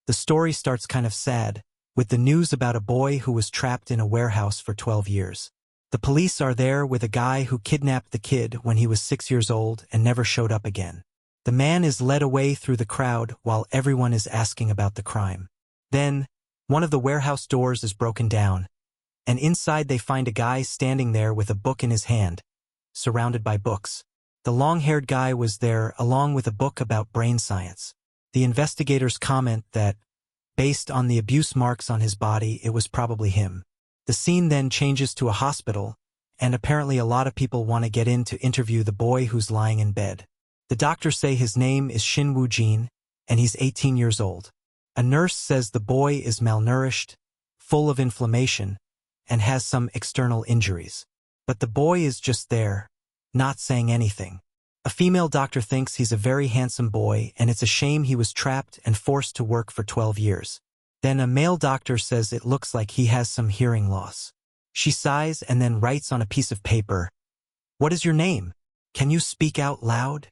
The story starts kind of sad, with the news about a boy who was trapped in a warehouse for 12 years. The police are there with a guy who kidnapped the kid when he was 6 years old and never showed up again. The man is led away through the crowd while everyone is asking about the crime. Then, one of the warehouse doors is broken down, and inside they find a guy standing there with a book in his hand, surrounded by books. The long-haired guy was there along with a book about brain science. The investigators comment that, based on the abuse marks on his body, it was probably him. The scene then changes to a hospital, and apparently a lot of people want to get in to interview the boy who's lying in bed. The doctors say his name is Shin Woo-jin, and he's 18 years old. A nurse says the boy is malnourished, full of inflammation, and has some external injuries. But the boy is just there, not saying anything. A female doctor thinks he's a very handsome boy and it's a shame he was trapped and forced to work for 12 years. Then a male doctor says it looks like he has some hearing loss. She sighs and then writes on a piece of paper, "What is your name? Can you speak out loud?"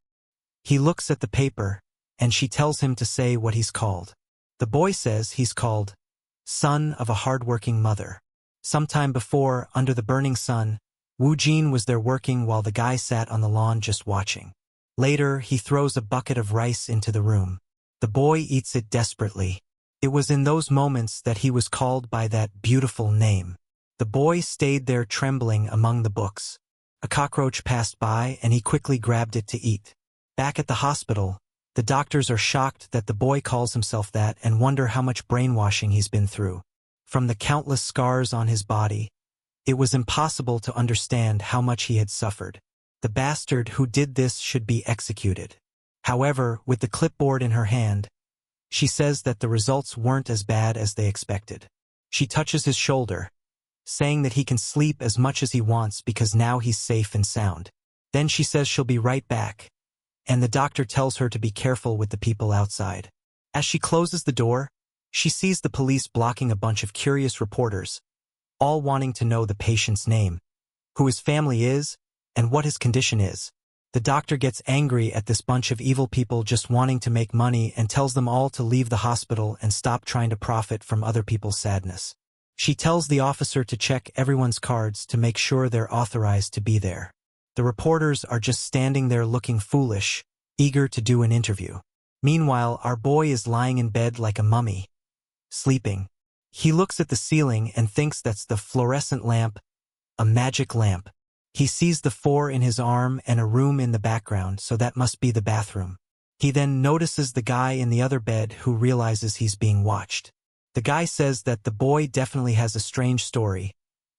He looks at the paper, and she tells him to say what he's called. The boy says he's called son of a hard-working mother. Sometime before, under the burning sun, Woo-jin was there working while the guy sat on the lawn just watching. Later, he throws a bucket of rice into the room. The boy eats it desperately. It was in those moments that he was called by that beautiful name. The boy stayed there trembling among the books. A cockroach passed by and he quickly grabbed it to eat. Back at the hospital, the doctors are shocked that the boy calls himself that and wonder how much brainwashing he's been through. From the countless scars on his body, it was impossible to understand how much he had suffered. The bastard who did this should be executed. However, with the clipboard in her hand, she says that the results weren't as bad as they expected. She touches his shoulder, saying that he can sleep as much as he wants because now he's safe and sound. Then she says she'll be right back, and the doctor tells her to be careful with the people outside. As she closes the door, she sees the police blocking a bunch of curious reporters, all wanting to know the patient's name, who his family is, and what his condition is. The doctor gets angry at this bunch of evil people just wanting to make money and tells them all to leave the hospital and stop trying to profit from other people's sadness. She tells the officer to check everyone's cards to make sure they're authorized to be there. The reporters are just standing there looking foolish, eager to do an interview. Meanwhile, our boy is lying in bed like a mummy, sleeping. He looks at the ceiling and thinks that's the fluorescent lamp, a magic lamp. He sees the 4 in his arm and a room in the background, so that must be the bathroom. He then notices the guy in the other bed who realizes he's being watched. The guy says that the boy definitely has a strange story,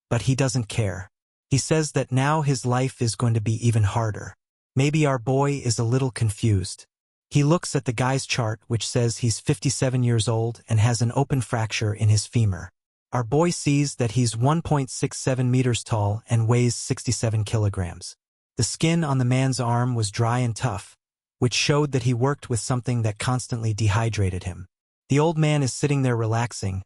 but he doesn't care. He says that now his life is going to be even harder. Maybe our boy is a little confused. He looks at the guy's chart, which says he's 57 years old and has an open fracture in his femur. Our boy sees that he's 1.67 meters tall and weighs 67 kilograms. The skin on the man's arm was dry and tough, which showed that he worked with something that constantly dehydrated him. The old man is sitting there relaxing,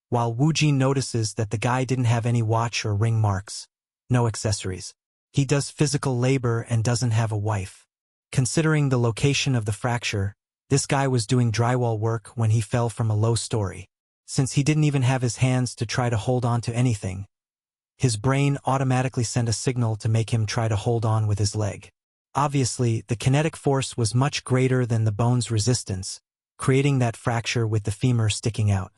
while Woo-jin notices that the guy didn't have any watch or ring marks, no accessories. He does physical labor and doesn't have a wife. Considering the location of the fracture, this guy was doing drywall work when he fell from a low story. Since he didn't even have his hands to try to hold on to anything, his brain automatically sent a signal to make him try to hold on with his leg. Obviously, the kinetic force was much greater than the bone's resistance, creating that fracture with the femur sticking out.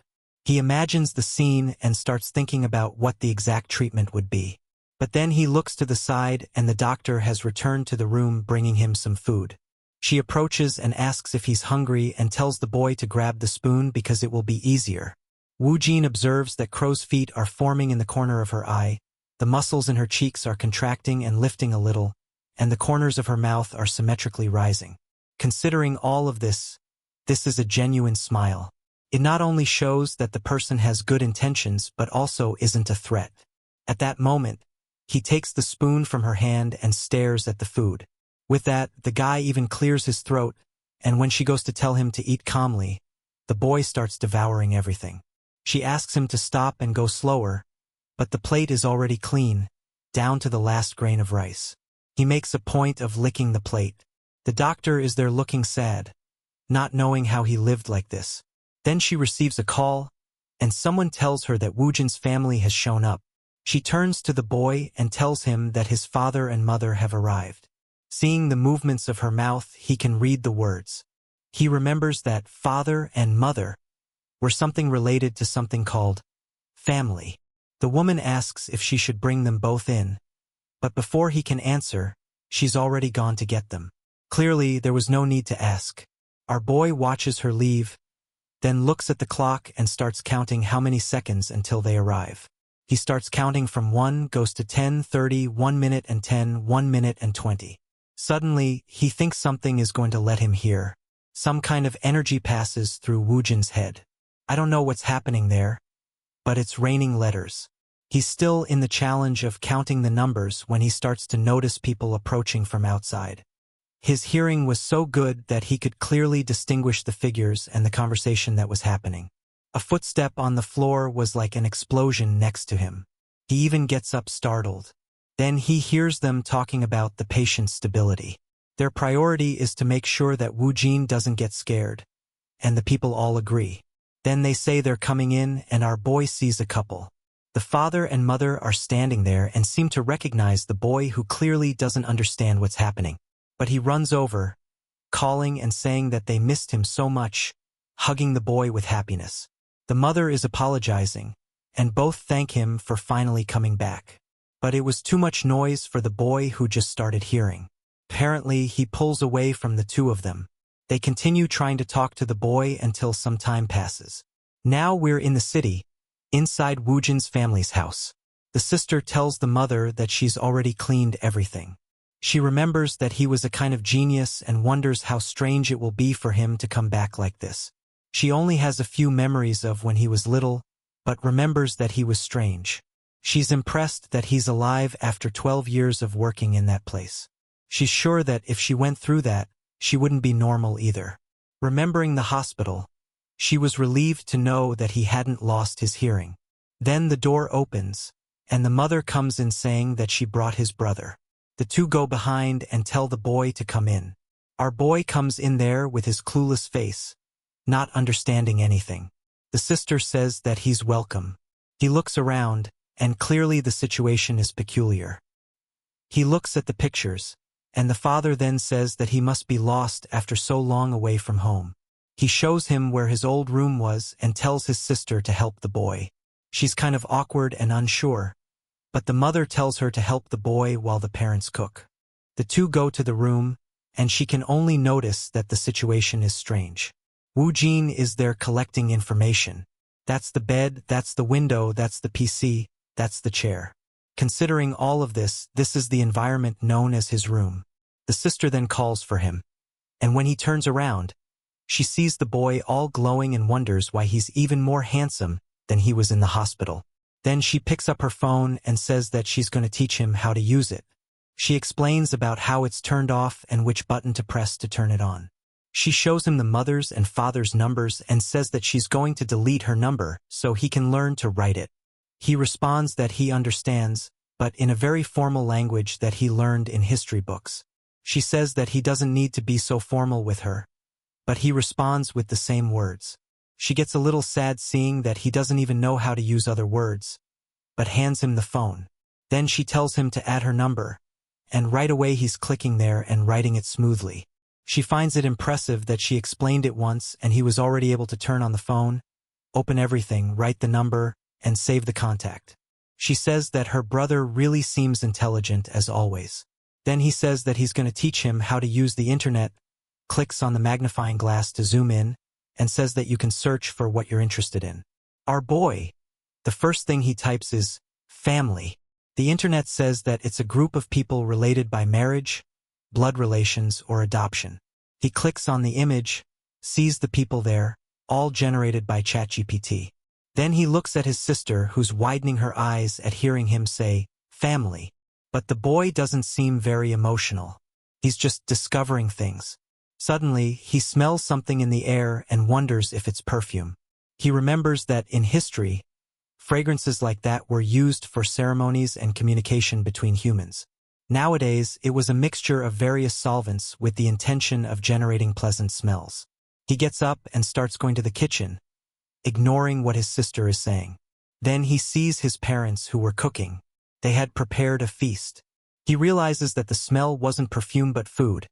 He imagines the scene and starts thinking about what the exact treatment would be. But then he looks to the side and the doctor has returned to the room bringing him some food. She approaches and asks if he's hungry and tells the boy to grab the spoon because it will be easier. Woo-jin observes that crow's feet are forming in the corner of her eye, the muscles in her cheeks are contracting and lifting a little, and the corners of her mouth are symmetrically rising. Considering all of this is a genuine smile. It not only shows that the person has good intentions but also isn't a threat. At that moment, he takes the spoon from her hand and stares at the food. With that, the guy even clears his throat, and when she goes to tell him to eat calmly, the boy starts devouring everything. She asks him to stop and go slower, but the plate is already clean, down to the last grain of rice. He makes a point of licking the plate. The doctor is there looking sad, not knowing how he lived like this. Then she receives a call, and someone tells her that Woo-jin's family has shown up. She turns to the boy and tells him that his father and mother have arrived. Seeing the movements of her mouth, he can read the words. He remembers that father and mother were something related to something called family. The woman asks if she should bring them both in, but before he can answer, she's already gone to get them. Clearly, there was no need to ask. Our boy watches her leave, then looks at the clock and starts counting how many seconds until they arrive. He starts counting from 1, goes to 10, 30, 1 minute and 10, 1 minute and 20. Suddenly, he thinks something is going to let him hear. Some kind of energy passes through Woo-jin's head. I don't know what's happening there, but it's raining letters. He's still in the challenge of counting the numbers when he starts to notice people approaching from outside. His hearing was so good that he could clearly distinguish the figures and the conversation that was happening. A footstep on the floor was like an explosion next to him. He even gets up startled. Then he hears them talking about the patient's stability. Their priority is to make sure that Woo-jin doesn't get scared, and the people all agree. Then they say they're coming in, and our boy sees a couple. The father and mother are standing there and seem to recognize the boy, who clearly doesn't understand what's happening. But he runs over, calling and saying that they missed him so much, hugging the boy with happiness. The mother is apologizing, and both thank him for finally coming back. But it was too much noise for the boy, who just started hearing. Apparently, he pulls away from the two of them. They continue trying to talk to the boy until some time passes. Now we're in the city, inside Woo-jin's family's house. The sister tells the mother that she's already cleaned everything. She remembers that he was a kind of genius and wonders how strange it will be for him to come back like this. She only has a few memories of when he was little, but remembers that he was strange. She's impressed that he's alive after 12 years of working in that place. She's sure that if she went through that, she wouldn't be normal either. Remembering the hospital, she was relieved to know that he hadn't lost his hearing. Then the door opens, and the mother comes in saying that she brought his brother. The two go behind and tell the boy to come in. Our boy comes in there with his clueless face, not understanding anything. The sister says that he's welcome. He looks around, and clearly the situation is peculiar. He looks at the pictures, and the father then says that he must be lost after so long away from home. He shows him where his old room was and tells his sister to help the boy. She's kind of awkward and unsure, but the mother tells her to help the boy while the parents cook. The two go to the room, and she can only notice that the situation is strange. Woo-jin is there collecting information. That's the bed, that's the window, that's the PC, that's the chair. Considering all of this, this is the environment known as his room. The sister then calls for him, and when he turns around, she sees the boy all glowing and wonders why he's even more handsome than he was in the hospital. Then she picks up her phone and says that she's going to teach him how to use it. She explains about how it's turned off and which button to press to turn it on. She shows him the mother's and father's numbers and says that she's going to delete her number so he can learn to write it. He responds that he understands, but in a very formal language that he learned in history books. She says that he doesn't need to be so formal with her, but he responds with the same words. She gets a little sad seeing that he doesn't even know how to use other words, but hands him the phone. Then she tells him to add her number, and right away he's clicking there and writing it smoothly. She finds it impressive that she explained it once and he was already able to turn on the phone, open everything, write the number, and save the contact. She says that her brother really seems intelligent as always. Then he says that he's going to teach him how to use the internet, clicks on the magnifying glass to zoom in, and says that you can search for what you're interested in. Our boy, the first thing he types is family. The internet says that it's a group of people related by marriage, blood relations, or adoption. He clicks on the image, sees the people there, all generated by ChatGPT. Then he looks at his sister, who's widening her eyes at hearing him say, family. But the boy doesn't seem very emotional. He's just discovering things. Suddenly, he smells something in the air and wonders if it's perfume. He remembers that in history, fragrances like that were used for ceremonies and communication between humans. Nowadays, it was a mixture of various solvents with the intention of generating pleasant smells. He gets up and starts going to the kitchen, ignoring what his sister is saying. Then he sees his parents who were cooking. They had prepared a feast. He realizes that the smell wasn't perfume but food,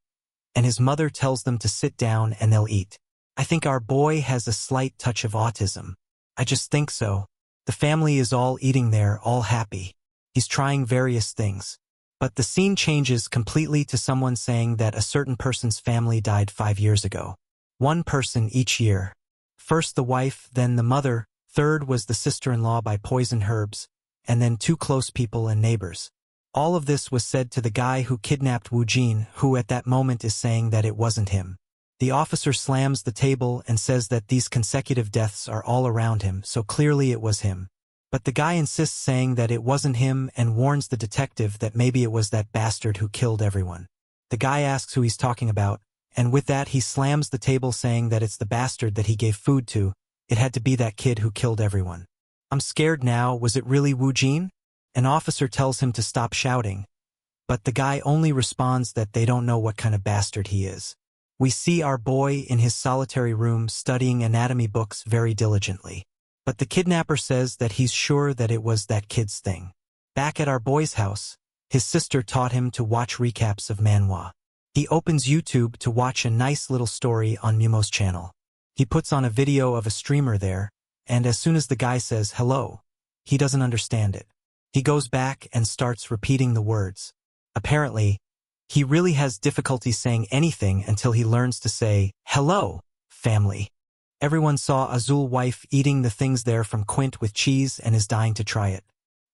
and his mother tells them to sit down and they'll eat. I think our boy has a slight touch of autism. I just think so. The family is all eating there, all happy. He's trying various things. But the scene changes completely to someone saying that a certain person's family died 5 years ago. One person each year. First the wife, then the mother, third was the sister-in-law by poison herbs, and then 2 close people and neighbors. All of this was said to the guy who kidnapped Woo-jin, who at that moment is saying that it wasn't him. The officer slams the table and says that these consecutive deaths are all around him, so clearly it was him. But the guy insists saying that it wasn't him and warns the detective that maybe it was that bastard who killed everyone. The guy asks who he's talking about, and with that he slams the table saying that it's the bastard that he gave food to. It had to be that kid who killed everyone. I'm scared now, was it really Woo-jin? An officer tells him to stop shouting, but the guy only responds that they don't know what kind of bastard he is. We see our boy in his solitary room studying anatomy books very diligently. But the kidnapper says that he's sure that it was that kid's thing. Back at our boy's house, his sister taught him to watch recaps of manhwa. He opens YouTube to watch a nice little story on Mumo's channel. He puts on a video of a streamer there, and as soon as the guy says hello, he doesn't understand it. He goes back and starts repeating the words. Apparently, he really has difficulty saying anything until he learns to say, hello, family. Everyone saw Azul wife eating the things there from Quint with cheese and is dying to try it.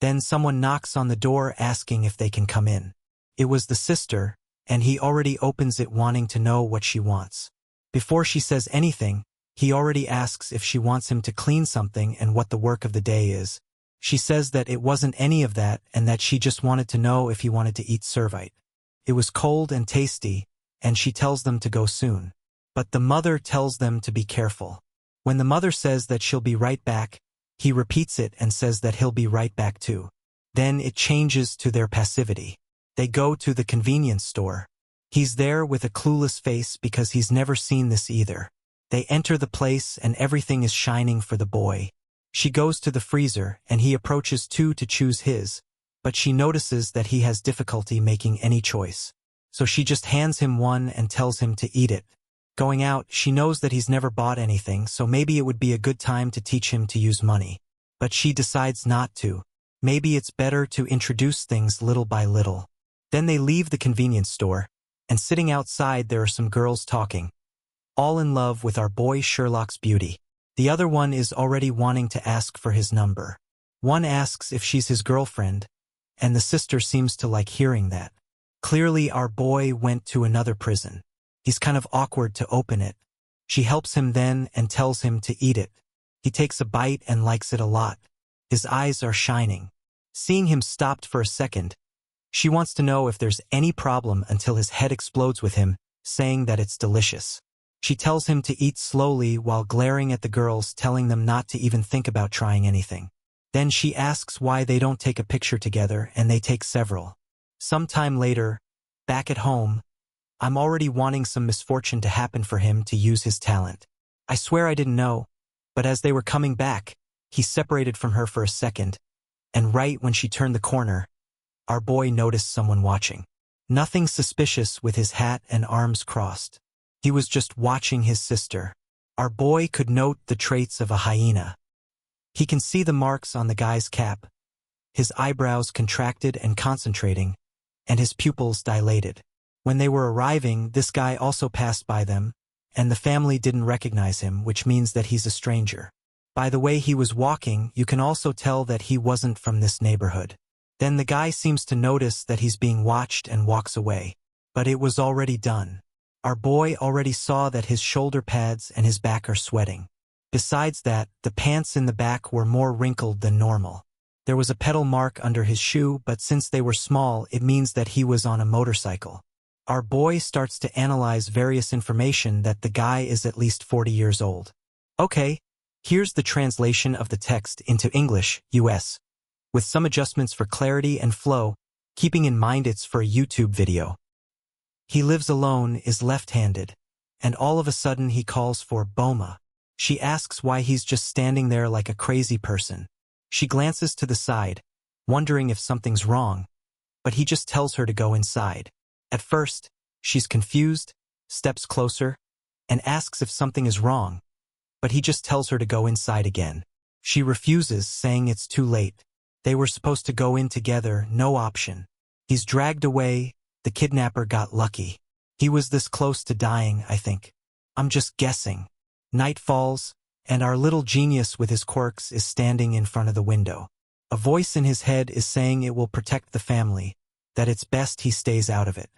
Then someone knocks on the door asking if they can come in. It was the sister, and he already opens it wanting to know what she wants. Before she says anything, he already asks if she wants him to clean something and what the work of the day is. She says that it wasn't any of that and that she just wanted to know if he wanted to eat servite. It was cold and tasty, and she tells them to go soon. But the mother tells them to be careful. When the mother says that she'll be right back, he repeats it and says that he'll be right back too. Then it changes to their passivity. They go to the convenience store. He's there with a clueless face because he's never seen this either. They enter the place and everything is shining for the boy. She goes to the freezer and he approaches to choose his, but she notices that he has difficulty making any choice. So she just hands him one and tells him to eat it. Going out, she knows that he's never bought anything, so maybe it would be a good time to teach him to use money. But she decides not to. Maybe it's better to introduce things little by little. Then they leave the convenience store, and sitting outside there are some girls talking. All in love with our boy Sherlock's beauty. The other one is already wanting to ask for his number. One asks if she's his girlfriend, and the sister seems to like hearing that. Clearly our boy went to another prison. He's kind of awkward to open it. She helps him then and tells him to eat it. He takes a bite and likes it a lot. His eyes are shining. Seeing him stopped for a second, she wants to know if there's any problem until his head explodes with him, saying that it's delicious. She tells him to eat slowly while glaring at the girls, telling them not to even think about trying anything. Then she asks why they don't take a picture together, and they take several. Sometime later, back at home, I'm already wanting some misfortune to happen for him to use his talent. I swear I didn't know, but as they were coming back, he separated from her for a second, and right when she turned the corner, our boy noticed someone watching. Nothing suspicious with his hat and arms crossed. He was just watching his sister. Our boy could note the traits of a hyena. He can see the marks on the guy's cap, his eyebrows contracted and concentrating, and his pupils dilated. When they were arriving, this guy also passed by them, and the family didn't recognize him, which means that he's a stranger. By the way he was walking, you can also tell that he wasn't from this neighborhood. Then the guy seems to notice that he's being watched and walks away. But it was already done. Our boy already saw that his shoulder pads and his back are sweating. Besides that, the pants in the back were more wrinkled than normal. There was a pedal mark under his shoe, but since they were small, it means that he was on a motorcycle. Our boy starts to analyze various information that the guy is at least 40 years old. Okay, here's the translation of the text into English, US, with some adjustments for clarity and flow, keeping in mind it's for a YouTube video. He lives alone, is left-handed, and all of a sudden he calls for Boma. She asks why he's just standing there like a crazy person. She glances to the side, wondering if something's wrong, but he just tells her to go inside. At first, she's confused, steps closer, and asks if something is wrong, but he just tells her to go inside again. She refuses, saying it's too late. They were supposed to go in together, no option. He's dragged away. The kidnapper got lucky. He was this close to dying, I think. I'm just guessing. Night falls, and our little genius with his quirks is standing in front of the window. A voice in his head is saying it will protect the family, that it's best he stays out of it.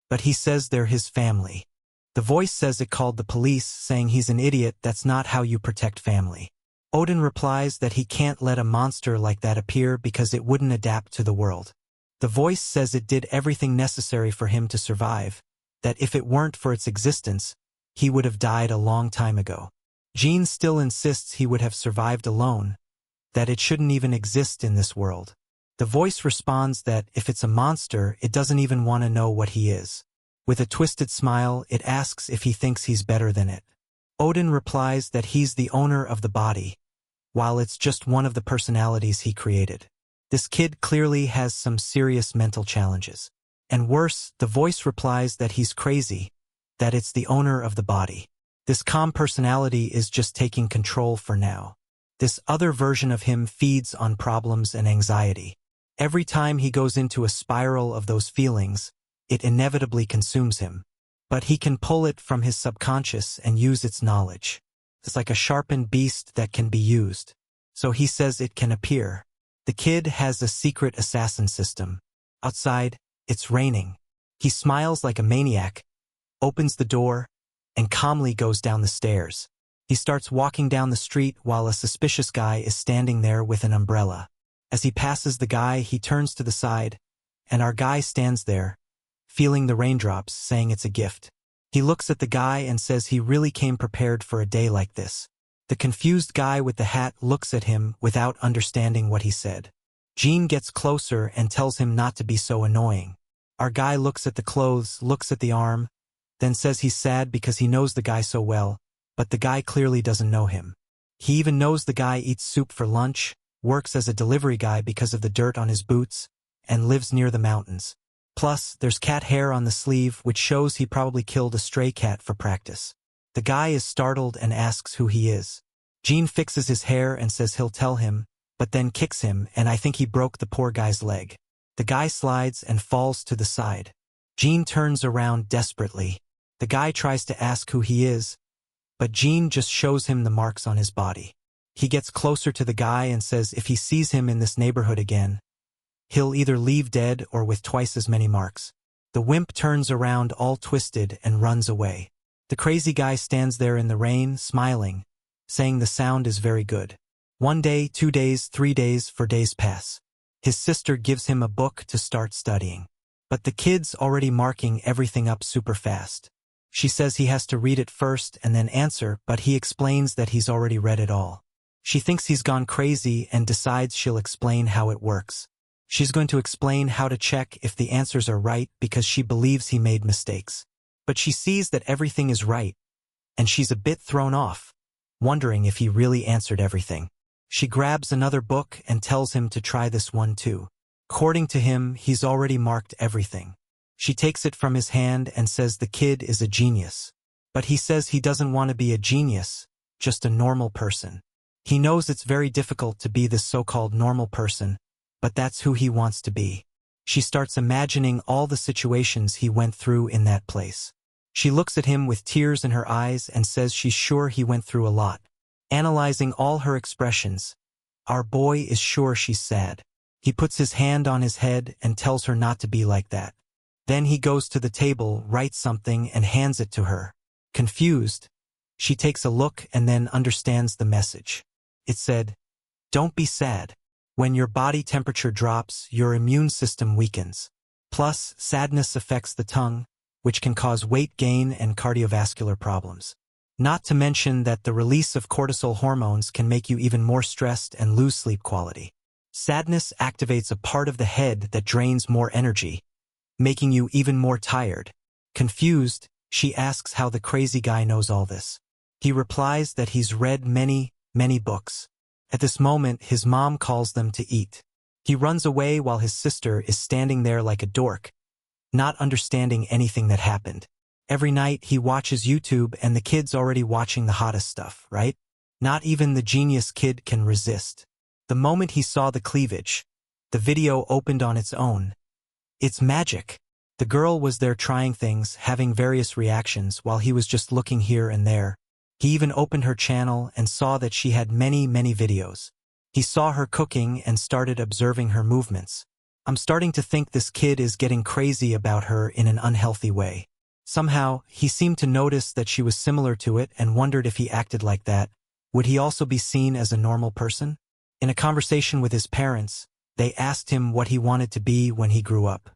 But he says they're his family. The voice says it called the police, saying he's an idiot, that's not how you protect family. Odin replies that he can't let a monster like that appear because it wouldn't adapt to the world. The voice says it did everything necessary for him to survive, that if it weren't for its existence, he would have died a long time ago. Jean still insists he would have survived alone, that it shouldn't even exist in this world. The voice responds that if it's a monster, it doesn't even want to know what he is. With a twisted smile, it asks if he thinks he's better than it. Odin replies that he's the owner of the body, while it's just one of the personalities he created. This kid clearly has some serious mental challenges. And worse, the voice replies that he's crazy, that it's the owner of the body. This calm personality is just taking control for now. This other version of him feeds on problems and anxiety. Every time he goes into a spiral of those feelings, it inevitably consumes him. But he can pull it from his subconscious and use its knowledge. It's like a sharpened beast that can be used. So he says it can appear. The kid has a secret assassin system. Outside, it's raining. He smiles like a maniac, opens the door, and calmly goes down the stairs. He starts walking down the street while a suspicious guy is standing there with an umbrella. As he passes the guy, he turns to the side, and our guy stands there, feeling the raindrops, saying it's a gift. He looks at the guy and says he really came prepared for a day like this. The confused guy with the hat looks at him without understanding what he said. Jean gets closer and tells him not to be so annoying. Our guy looks at the clothes, looks at the arm, then says he's sad because he knows the guy so well, but the guy clearly doesn't know him. He even knows the guy eats soup for lunch, works as a delivery guy because of the dirt on his boots, and lives near the mountains. Plus, there's cat hair on the sleeve, which shows he probably killed a stray cat for practice. The guy is startled and asks who he is. Jean fixes his hair and says he'll tell him, but then kicks him, and I think he broke the poor guy's leg. The guy slides and falls to the side. Jean turns around desperately. The guy tries to ask who he is, but Jean just shows him the marks on his body. He gets closer to the guy and says if he sees him in this neighborhood again, he'll either leave dead or with twice as many marks. The wimp turns around all twisted and runs away. The crazy guy stands there in the rain, smiling, saying the sound is very good. 1 day, 2 days, 3 days, 4 days pass. His sister gives him a book to start studying. But the kid's already marking everything up super fast. She says he has to read it first and then answer, but he explains that he's already read it all. She thinks he's gone crazy and decides she'll explain how it works. She's going to explain how to check if the answers are right because she believes he made mistakes. But she sees that everything is right, and she's a bit thrown off, wondering if he really answered everything. She grabs another book and tells him to try this one too. According to him, he's already marked everything. She takes it from his hand and says the kid is a genius. But he says he doesn't want to be a genius, just a normal person. He knows it's very difficult to be this so-called normal person, but that's who he wants to be. She starts imagining all the situations he went through in that place. She looks at him with tears in her eyes and says she's sure he went through a lot. Analyzing all her expressions, our boy is sure she's sad. He puts his hand on his head and tells her not to be like that. Then he goes to the table, writes something, and hands it to her. Confused, she takes a look and then understands the message. It said, "Don't be sad. When your body temperature drops, your immune system weakens. Plus, sadness affects the tongue, which can cause weight gain and cardiovascular problems. Not to mention that the release of cortisol hormones can make you even more stressed and lose sleep quality. Sadness activates a part of the head that drains more energy, making you even more tired." Confused, she asks how the crazy guy knows all this. He replies that he's read many, many books. At this moment, his mom calls them to eat. He runs away while his sister is standing there like a dork, not understanding anything that happened. Every night he watches YouTube and the kid's already watching the hottest stuff, right? Not even the genius kid can resist. The moment he saw the cleavage, the video opened on its own. It's magic. The girl was there trying things, having various reactions while he was just looking here and there. He even opened her channel and saw that she had many, many videos. He saw her cooking and started observing her movements. I'm starting to think this kid is getting crazy about her in an unhealthy way. Somehow, he seemed to notice that she was similar to it and wondered if he acted like that, would he also be seen as a normal person? In a conversation with his parents, they asked him what he wanted to be when he grew up.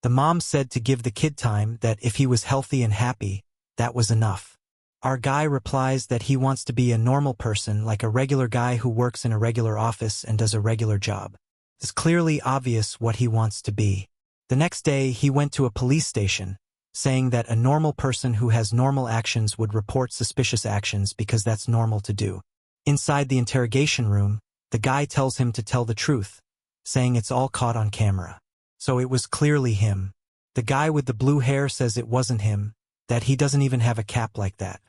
The mom said to give the kid time, that if he was healthy and happy, that was enough. Our guy replies that he wants to be a normal person, like a regular guy who works in a regular office and does a regular job. It's clearly obvious what he wants to be. The next day, he went to a police station, saying that a normal person who has normal actions would report suspicious actions because that's normal to do. Inside the interrogation room, the guy tells him to tell the truth, saying it's all caught on camera. So it was clearly him. The guy with the blue hair says it wasn't him, that he doesn't even have a cap like that.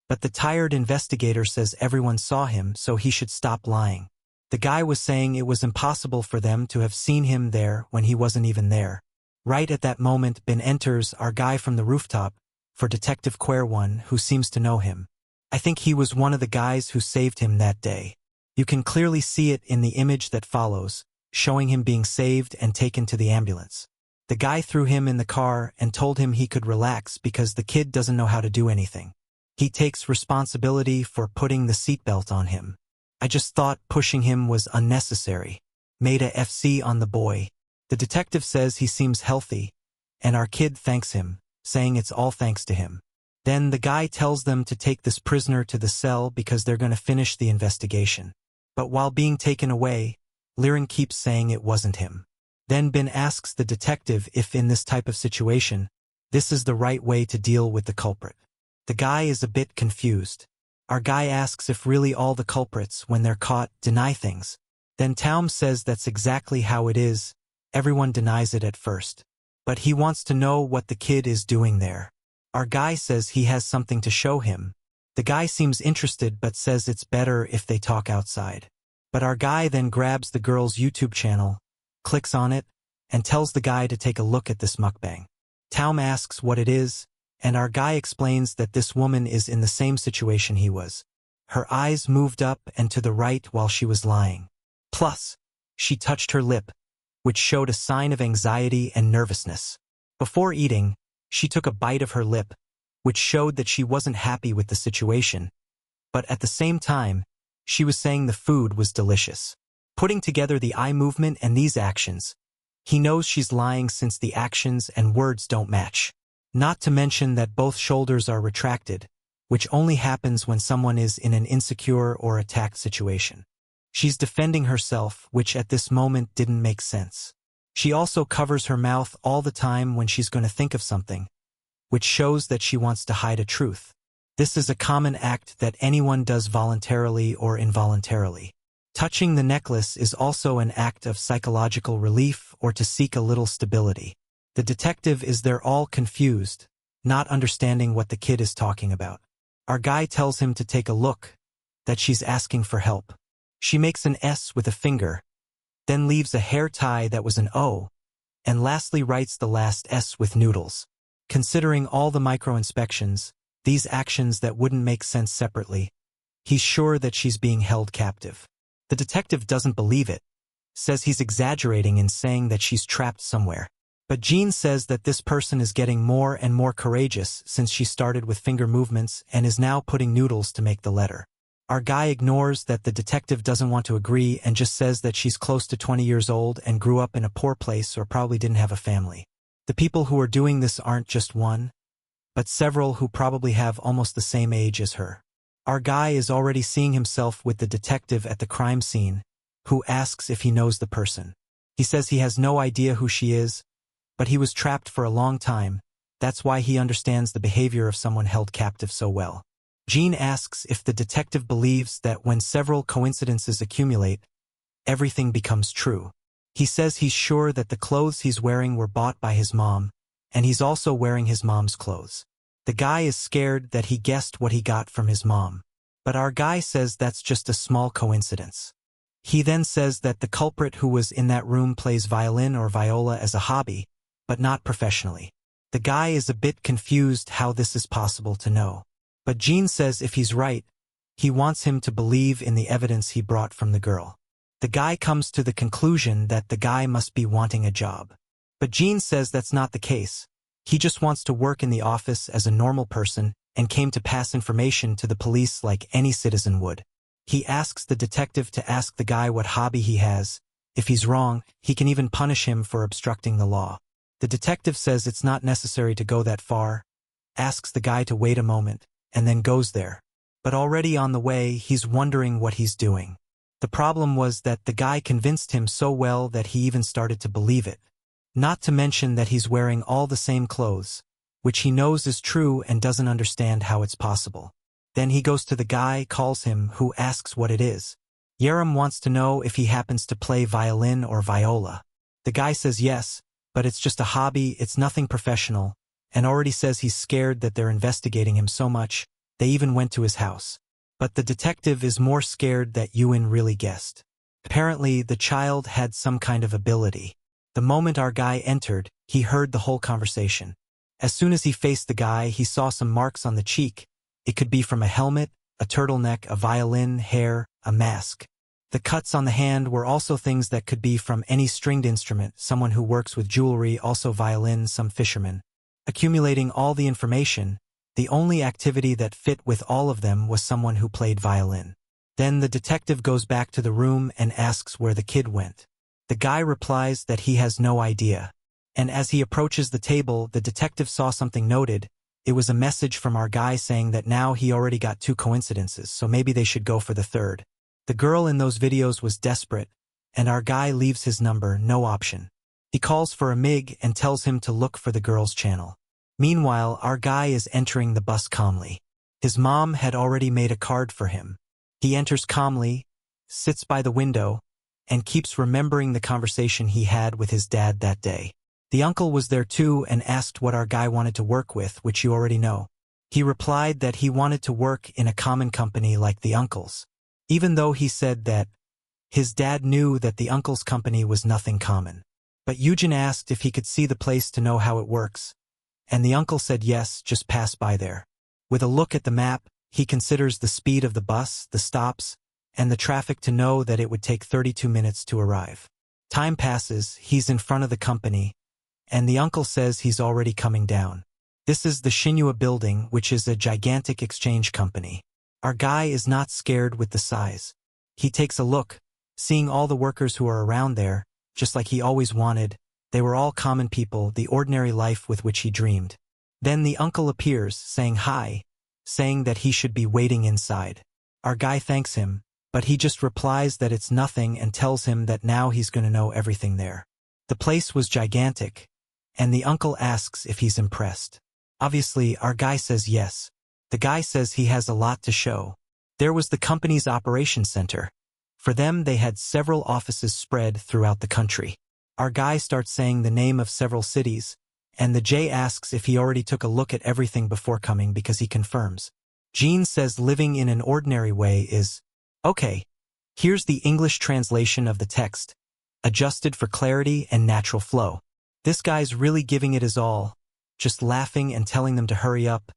But the tired investigator says everyone saw him, so he should stop lying. The guy was saying it was impossible for them to have seen him there when he wasn't even there. Right at that moment, Ben enters, our guy from the rooftop, for Detective Quare-1, who seems to know him. I think he was one of the guys who saved him that day. You can clearly see it in the image that follows, showing him being saved and taken to the ambulance. The guy threw him in the car and told him he could relax because the kid doesn't know how to do anything. He takes responsibility for putting the seatbelt on him. I just thought pushing him was unnecessary. Made a FC on the boy. The detective says he seems healthy, and our kid thanks him, saying it's all thanks to him. Then the guy tells them to take this prisoner to the cell because they're going to finish the investigation. But while being taken away, Liren keeps saying it wasn't him. Then Ben asks the detective if in this type of situation, this is the right way to deal with the culprit. The guy is a bit confused. Our guy asks if really all the culprits, when they're caught, deny things. Then Taum says that's exactly how it is. Everyone denies it at first. But he wants to know what the kid is doing there. Our guy says he has something to show him. The guy seems interested but says it's better if they talk outside. But our guy then grabs the girl's YouTube channel, clicks on it, and tells the guy to take a look at this mukbang. Taum asks what it is, and our guy explains that this woman is in the same situation he was. Her eyes moved up and to the right while she was lying. Plus, she touched her lip, which showed a sign of anxiety and nervousness. Before eating, she took a bite of her lip, which showed that she wasn't happy with the situation. But at the same time, she was saying the food was delicious. Putting together the eye movement and these actions, he knows she's lying since the actions and words don't match. Not to mention that both shoulders are retracted, which only happens when someone is in an insecure or attacked situation. She's defending herself, which at this moment didn't make sense. She also covers her mouth all the time when she's going to think of something, which shows that she wants to hide a truth. This is a common act that anyone does voluntarily or involuntarily. Touching the necklace is also an act of psychological relief or to seek a little stability. The detective is there all confused, not understanding what the kid is talking about. Our guy tells him to take a look, that she's asking for help. She makes an S with a finger, then leaves a hair tie that was an O, and lastly writes the last S with noodles. Considering all the micro-inspections, these actions that wouldn't make sense separately, he's sure that she's being held captive. The detective doesn't believe it, says he's exaggerating in saying that she's trapped somewhere. But Jean says that this person is getting more and more courageous since she started with finger movements and is now putting noodles to make the letter. Our guy ignores that the detective doesn't want to agree and just says that she's close to 20 years old and grew up in a poor place or probably didn't have a family. The people who are doing this aren't just one, but several who probably have almost the same age as her. Our guy is already seeing himself with the detective at the crime scene, who asks if he knows the person. He says he has no idea who she is, but he was trapped for a long time. That's why he understands the behavior of someone held captive so well. Jin asks if the detective believes that when several coincidences accumulate, everything becomes true. He says he's sure that the clothes he's wearing were bought by his mom, and he's also wearing his mom's clothes. The guy is scared that he guessed what he got from his mom. But our guy says that's just a small coincidence. He then says that the culprit who was in that room plays violin or viola as a hobby, but not professionally. The guy is a bit confused how this is possible to know. But Jin says if he's right, he wants him to believe in the evidence he brought from the girl. The guy comes to the conclusion that the guy must be wanting a job. But Jin says that's not the case. He just wants to work in the office as a normal person and came to pass information to the police like any citizen would. He asks the detective to ask the guy what hobby he has. If he's wrong, he can even punish him for obstructing the law. The detective says it's not necessary to go that far, asks the guy to wait a moment, and then goes there. But already on the way, he's wondering what he's doing. The problem was that the guy convinced him so well that he even started to believe it. Not to mention that he's wearing all the same clothes, which he knows is true and doesn't understand how it's possible. Then he goes to the guy, calls him, who asks what it is. Yearns wants to know if he happens to play violin or viola. The guy says yes, but it's just a hobby, it's nothing professional, and already says he's scared that they're investigating him so much, they even went to his house. But the detective is more scared that Yearns really guessed. Apparently, the child had some kind of ability. The moment our guy entered, he heard the whole conversation. As soon as he faced the guy, he saw some marks on the cheek. It could be from a helmet, a turtleneck, a violin, hair, a mask. The cuts on the hand were also things that could be from any stringed instrument, someone who works with jewelry, also violin, some fisherman. Accumulating all the information, the only activity that fit with all of them was someone who played violin. Then the detective goes back to the room and asks where the kid went. The guy replies that he has no idea. And as he approaches the table, the detective saw something noted. It was a message from our guy saying that now he already got 2 coincidences, so maybe they should go for the third. The girl in those videos was desperate, and our guy leaves his number, no option. He calls for a MIG and tells him to look for the girl's channel. Meanwhile, our guy is entering the bus calmly. His mom had already made a card for him. He enters calmly, sits by the window, and keeps remembering the conversation he had with his dad that day. The uncle was there too and asked what our guy wanted to work with, which you already know. He replied that he wanted to work in a common company like the uncle's, even though he said that his dad knew that the uncle's company was nothing common. But Woo-jin asked if he could see the place to know how it works, and the uncle said yes, just pass by there. With a look at the map, he considers the speed of the bus, the stops, and the traffic to know that it would take 32 minutes to arrive. Time passes, he's in front of the company, and the uncle says he's already coming down. This is the Shin Woo building, which is a gigantic exchange company. Our guy is not scared with the size. He takes a look, seeing all the workers who are around there, just like he always wanted. They were all common people, the ordinary life with which he dreamed. Then the uncle appears, saying hi, saying that he should be waiting inside. Our guy thanks him, but he just replies that it's nothing and tells him that now he's going to know everything there. The place was gigantic, and the uncle asks if he's impressed. Obviously, our guy says yes. The guy says he has a lot to show. There was the company's operations center. For them, they had several offices spread throughout the country. Our guy starts saying the name of several cities, and the J asks if he already took a look at everything before coming because he confirms. Jin says living in an ordinary way is okay. Here's the English translation of the text, adjusted for clarity and natural flow. This guy's really giving it his all, just laughing and telling them to hurry up,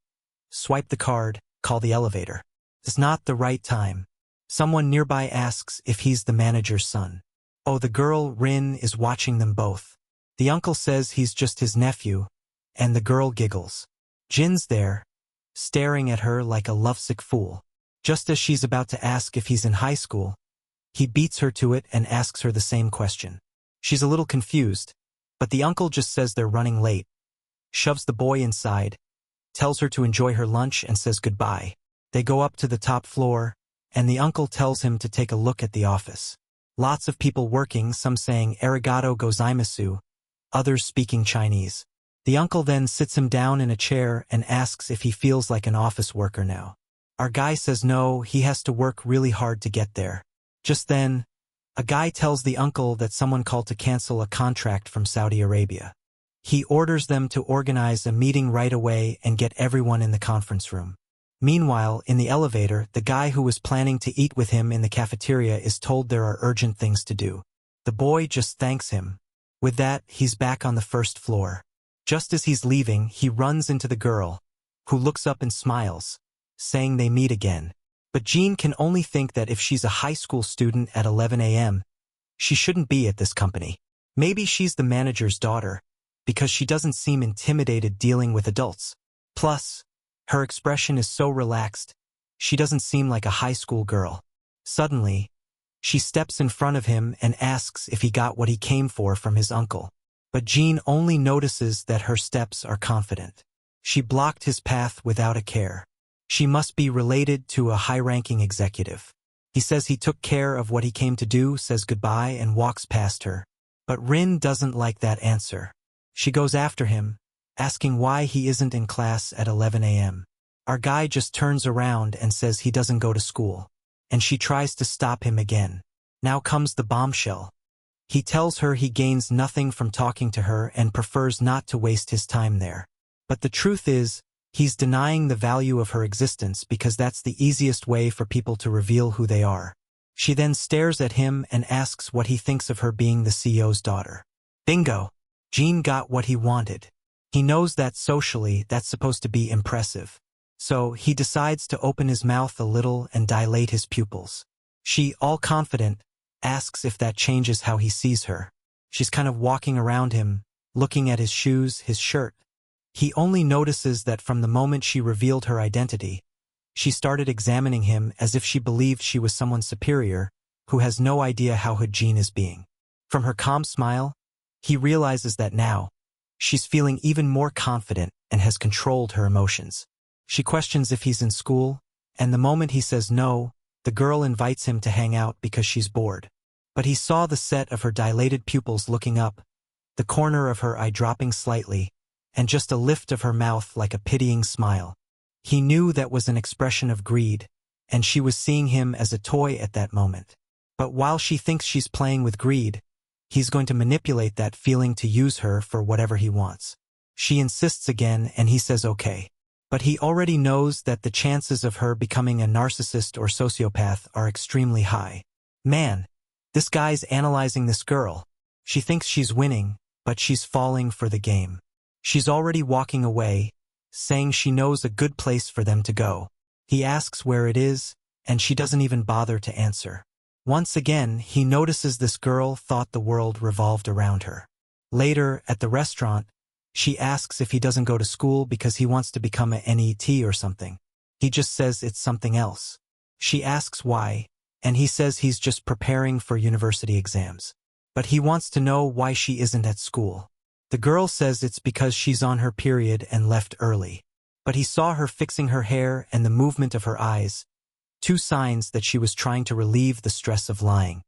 swipe the card, call the elevator. It's not the right time. Someone nearby asks if he's the manager's son. Oh, the girl, Rin, is watching them both. The uncle says he's just his nephew, and the girl giggles. Jin's there, staring at her like a lovesick fool. Just as she's about to ask if he's in high school, he beats her to it and asks her the same question. She's a little confused, but the uncle just says they're running late, shoves the boy inside, tells her to enjoy her lunch and says goodbye. They go up to the top floor, and the uncle tells him to take a look at the office. Lots of people working, some saying arigato gozaimasu, others speaking Chinese. The uncle then sits him down in a chair and asks if he feels like an office worker now. Our guy says no, he has to work really hard to get there. Just then, a guy tells the uncle that someone called to cancel a contract from Saudi Arabia. He orders them to organize a meeting right away and get everyone in the conference room. Meanwhile, in the elevator, the guy who was planning to eat with him in the cafeteria is told there are urgent things to do. The boy just thanks him. With that, he's back on the first floor. Just as he's leaving, he runs into the girl, who looks up and smiles, saying they meet again. But Jean can only think that if she's a high school student at 11 a.m., she shouldn't be at this company. Maybe she's the manager's daughter, because she doesn't seem intimidated dealing with adults. Plus, her expression is so relaxed, she doesn't seem like a high school girl. Suddenly, she steps in front of him and asks if he got what he came for from his uncle. But Jean only notices that her steps are confident. She blocked his path without a care. She must be related to a high-ranking executive. He says he took care of what he came to do, says goodbye, and walks past her. But Rin doesn't like that answer. She goes after him, asking why he isn't in class at 11 a.m. Our guy just turns around and says he doesn't go to school, and she tries to stop him again. Now comes the bombshell. He tells her he gains nothing from talking to her and prefers not to waste his time there. But the truth is, he's denying the value of her existence because that's the easiest way for people to reveal who they are. She then stares at him and asks what he thinks of her being the CEO's daughter. Bingo! Jean got what he wanted. He knows that socially that's supposed to be impressive. So he decides to open his mouth a little and dilate his pupils. She, all confident, asks if that changes how he sees her. She's kind of walking around him, looking at his shoes, his shirt. He only notices that from the moment she revealed her identity, she started examining him as if she believed she was someone superior, who has no idea how good Jean is being. From her calm smile, he realizes that now, she's feeling even more confident and has controlled her emotions. She questions if he's in school, and the moment he says no, the girl invites him to hang out because she's bored. But he saw the set of her dilated pupils looking up, the corner of her eye dropping slightly, and just a lift of her mouth like a pitying smile. He knew that was an expression of greed, and she was seeing him as a toy at that moment. But while she thinks she's playing with greed, he's going to manipulate that feeling to use her for whatever he wants. She insists again and he says okay. But he already knows that the chances of her becoming a narcissist or sociopath are extremely high. Man, this guy's analyzing this girl. She thinks she's winning, but she's falling for the game. She's already walking away, saying she knows a good place for them to go. He asks where it is, and she doesn't even bother to answer. Once again, he notices this girl thought the world revolved around her. Later, at the restaurant, she asks if he doesn't go to school because he wants to become a NET or something. He just says it's something else. She asks why, and he says he's just preparing for university exams. But he wants to know why she isn't at school. The girl says it's because she's on her period and left early. But he saw her fixing her hair and the movement of her eyes, two signs that she was trying to relieve the stress of lying.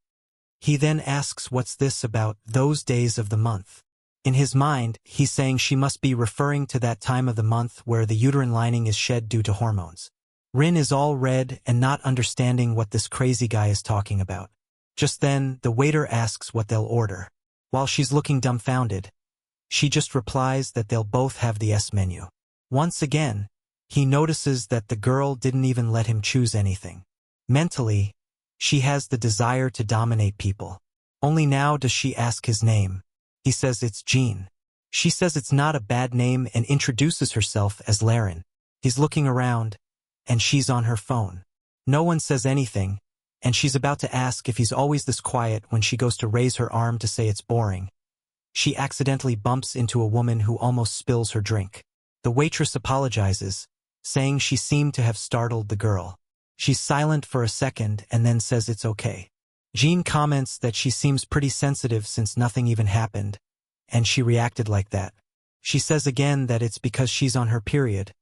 He then asks what's this about those days of the month. In his mind, he's saying she must be referring to that time of the month where the uterine lining is shed due to hormones. Rin is all red and not understanding what this crazy guy is talking about. Just then, the waiter asks what they'll order. While she's looking dumbfounded, she just replies that they'll both have the S menu. Once again, he notices that the girl didn't even let him choose anything. Mentally, she has the desire to dominate people. Only now does she ask his name. He says it's Jean. She says it's not a bad name and introduces herself as Laren. He's looking around, and she's on her phone. No one says anything, and she's about to ask if he's always this quiet when she goes to raise her arm to say it's boring. She accidentally bumps into a woman who almost spills her drink. The waitress apologizes, saying she seemed to have startled the girl. She's silent for a second and then says it's okay. Jean comments that she seems pretty sensitive since nothing even happened, and she reacted like that. She says again that it's because she's on her period,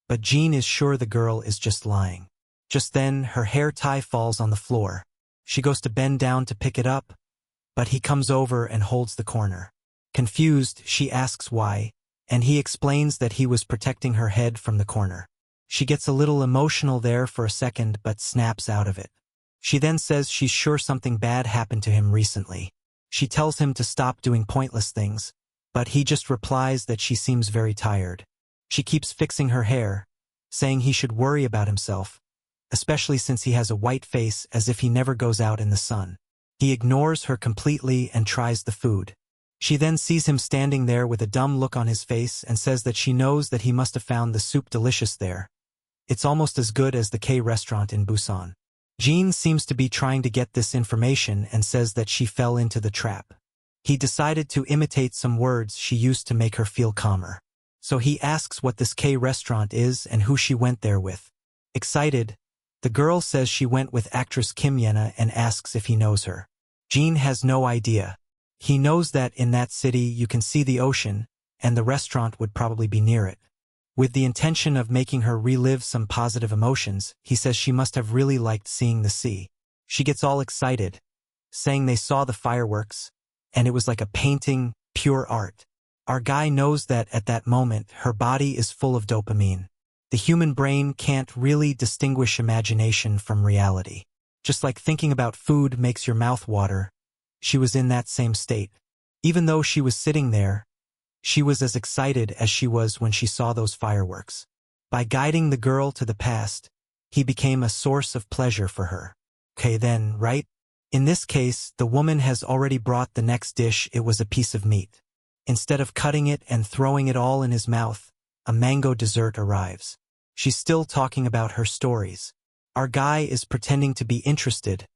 but Jean is sure the girl is just lying. Just then, her hair tie falls on the floor. She goes to bend down to pick it up, but he comes over and holds the corner. Confused, she asks why, and he explains that he was protecting her head from the corner. She gets a little emotional there for a second but snaps out of it. She then says she's sure something bad happened to him recently. She tells him to stop doing pointless things, but he just replies that she seems very tired. She keeps fixing her hair, saying he should worry about himself, especially since he has a white face as if he never goes out in the sun. He ignores her completely and tries the food. She then sees him standing there with a dumb look on his face and says that she knows that he must have found the soup delicious there. It's almost as good as the K restaurant in Busan. Jean seems to be trying to get this information and says that she fell into the trap. He decided to imitate some words she used to make her feel calmer. So he asks what this K restaurant is and who she went there with. Excited, the girl says she went with actress Kim Yena and asks if he knows her. Jean has no idea. He knows that in that city you can see the ocean, and the restaurant would probably be near it. With the intention of making her relive some positive emotions, he says she must have really liked seeing the sea. She gets all excited, saying they saw the fireworks, and it was like a painting, pure art. Our guy knows that at that moment her body is full of dopamine. The human brain can't really distinguish imagination from reality. Just like thinking about food makes your mouth water, she was in that same state. Even though she was sitting there, she was as excited as she was when she saw those fireworks. By guiding the girl to the past, he became a source of pleasure for her. Okay then, right? In this case, the woman has already brought the next dish. It was a piece of meat. Instead of cutting it and throwing it all in his mouth, a mango dessert arrives. She's still talking about her stories. Our guy is pretending to be interested,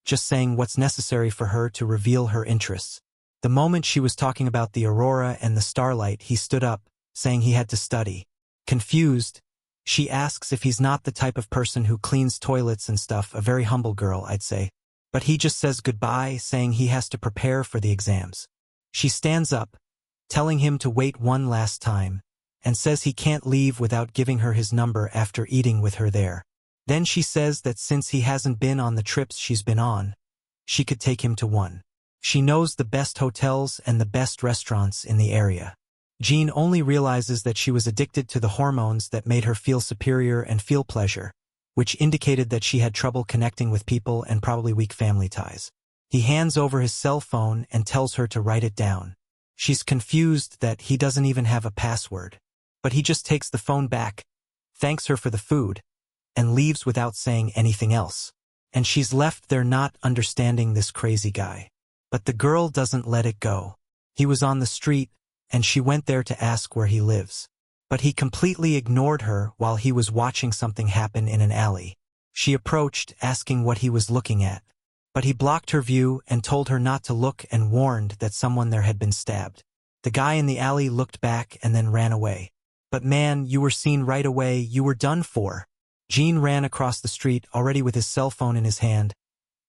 just saying what's necessary for her to reveal her interests. The moment she was talking about the aurora and the starlight, he stood up, saying he had to study. Confused, she asks if he's not the type of person who cleans toilets and stuff, a very humble girl, I'd say. But he just says goodbye, saying he has to prepare for the exams. She stands up, telling him to wait one last time, and says he can't leave without giving her his number after eating with her there. Then she says that since he hasn't been on the trips she's been on, she could take him to one. She knows the best hotels and the best restaurants in the area. Jean only realizes that she was addicted to the hormones that made her feel superior and feel pleasure, which indicated that she had trouble connecting with people and probably weak family ties. He hands over his cell phone and tells her to write it down. She's confused that he doesn't even have a password, but he just takes the phone back, thanks her for the food, and leaves without saying anything else. And she's left there not understanding this crazy guy. But the girl doesn't let it go. He was on the street, and she went there to ask where he lives. But he completely ignored her while he was watching something happen in an alley. She approached, asking what he was looking at. But he blocked her view and told her not to look and warned that someone there had been stabbed. The guy in the alley looked back and then ran away. But man, you were seen right away, you were done for. Jean ran across the street, already with his cell phone in his hand,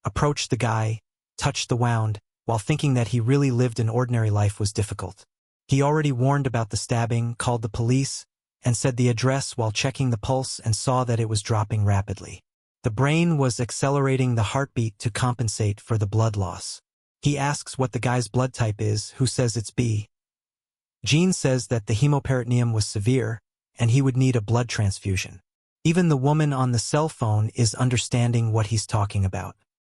approached the guy, touched the wound, while thinking that he really lived an ordinary life was difficult. He already warned about the stabbing, called the police, and said the address while checking the pulse and saw that it was dropping rapidly. The brain was accelerating the heartbeat to compensate for the blood loss. He asks what the guy's blood type is, who says it's B. Jean says that the hemoperitoneum was severe, and he would need a blood transfusion. Even the woman on the cell phone is understanding what he's talking about.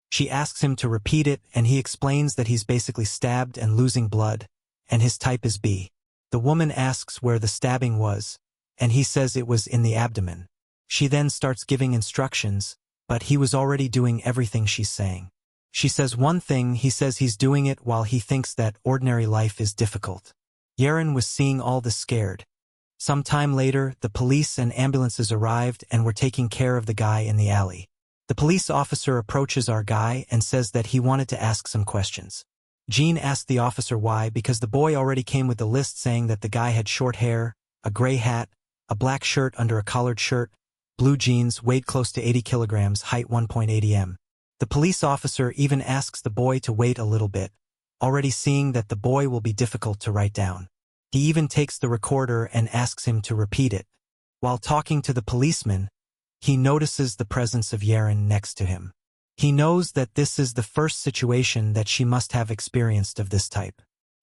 She asks him to repeat it, and he explains that he's basically stabbed and losing blood, and his type is B. The woman asks where the stabbing was, and he says it was in the abdomen. She then starts giving instructions, but he was already doing everything she's saying. She says one thing, he says he's doing it while he thinks that ordinary life is difficult. Yearns was seeing all this scared. Some time later, the police and ambulances arrived and were taking care of the guy in the alley. The police officer approaches our guy and says that he wanted to ask some questions. Jean asked the officer why, because the boy already came with the list saying that the guy had short hair, a gray hat, a black shirt under a collared shirt, blue jeans, weighed close to 80 kilograms, height 1.80 m. The police officer even asks the boy to wait a little bit, already seeing that the boy will be difficult to write down. He even takes the recorder and asks him to repeat it. While talking to the policeman, he notices the presence of Yearns next to him. He knows that this is the first situation that she must have experienced of this type.